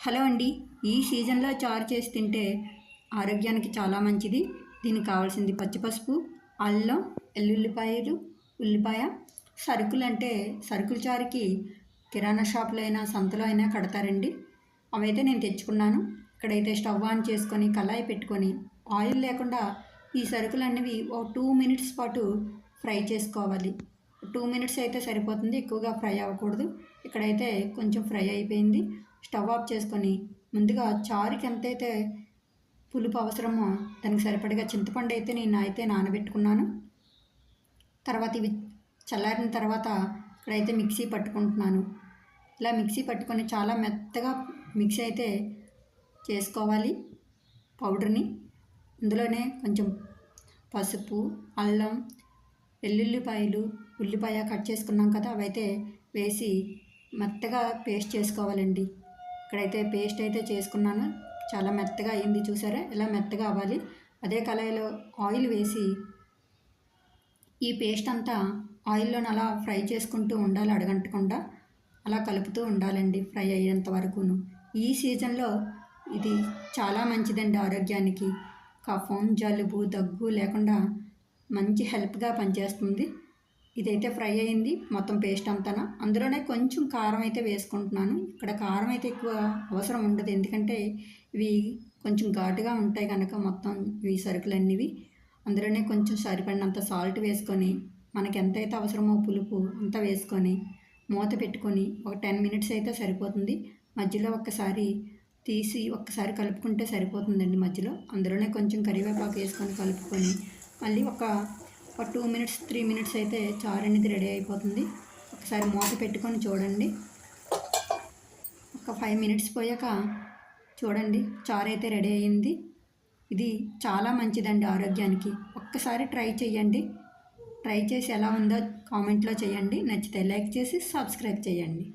Hello అండి. ఈ సీజన్లో చారు చేసి తింటే ఆరోగ్యానికి చాలా మంచిది. దీనికి కావాల్సింది పచ్చి పసుపు, అల్లం, ఎల్లుల్లిపాయలు, ఉల్లిపాయ. సరుకులంటే సరుకుల చారుకి కిరాణా షాప్లో అయినా సంతలో అయినా కడతారండి. అవైతే నేను తెచ్చుకున్నాను. ఇక్కడైతే స్టవ్ ఆన్ చేసుకొని కళాయి పెట్టుకొని ఆయిల్ లేకుండా ఈ సరుకులన్నవి ఓ 2 మినిట్స్ పాటు ఫ్రై చేసుకోవాలి. 2 మినిట్స్ అయితే సరిపోతుంది, ఎక్కువగా ఫ్రై అవ్వకూడదు. ఇక్కడైతే కొంచెం ఫ్రై అయిపోయింది. స్టవ్ ఆఫ్ చేసుకొని ముందుగా చారుకి ఎంతైతే పులుపు అవసరమో దానికి సరిపడిగా చింతపండు అయితే నేను నానబెట్టుకున్నాను. తర్వాత ఇవి చల్లారిన తర్వాత ఇక్కడైతే మిక్సీ పట్టుకుంటున్నాను. ఇలా మిక్సీ పట్టుకొని చాలా మెత్తగా మిక్సీ అయితే చేసుకోవాలి పౌడర్ని. అందులోనే కొంచెం పసుపు, అల్లం, వెల్లుల్లిపాయలు, ఉల్లిపాయ కట్ చేసుకున్నాం కదా, అవైతే వేసి మెత్తగా పేస్ట్ చేసుకోవాలండి. ఇక్కడైతే పేస్ట్ అయితే చేసుకున్నాను. చాలా మెత్తగా అయింది, చూసారా ఎలా మెత్తగా అవ్వాలి. అదే కళాయిలో ఆయిల్ వేసి ఈ పేస్ట్ అంతా ఆయిల్లోని అలా ఫ్రై చేసుకుంటూ ఉండాలి, అడగంటకుండా అలా కలుపుతూ ఉండాలండి ఫ్రై అయ్యేంత వరకును. ఈ సీజన్లో ఇది చాలా మంచిదండి ఆరోగ్యానికి. కఫం, జలుబు, దగ్గు లేకుండా మంచి హెల్ప్గా పనిచేస్తుంది. ఇదైతే ఫ్రై అయింది మొత్తం పేస్ట్ అంతా. అందులోనే కొంచెం కారం అయితే వేసుకుంటున్నాను. ఇక్కడ కారం అయితే ఎక్కువ అవసరం ఉండదు, ఎందుకంటే ఇవి కొంచెం ఘాటుగా ఉంటాయి కనుక మొత్తం ఇవి సరుకులన్నీవి. అందులోనే కొంచెం సరిపడినంత సాల్ట్ వేసుకొని మనకి ఎంతైతే అవసరమో పులుపు అంతా వేసుకొని మూత పెట్టుకొని ఒక 10 మినిట్స్ అయితే సరిపోతుంది. మధ్యలో ఒక్కసారి తీసి ఒక్కసారి కలుపుకుంటే సరిపోతుందండి మధ్యలో. అందులోనే కొంచెం కరివేపాకు వేసుకొని కలుపుకొని మళ్ళీ ఒక 2 మినిట్స్ 3 మినిట్స్ అయితే చారు అనేది రెడీ అయిపోతుంది. ఒకసారి మూత పెట్టుకొని చూడండి. ఒక 5 మినిట్స్ పోయాక చూడండి, చారు అయితే రెడీ అయ్యింది. ఇది చాలా మంచిదండి ఆరోగ్యానికి. ఒక్కసారి ట్రై చేయండి. ట్రై చేసి ఎలా ఉందో కామెంట్లో చేయండి. నచ్చితే లైక్ చేసి సబ్స్క్రైబ్ చేయండి.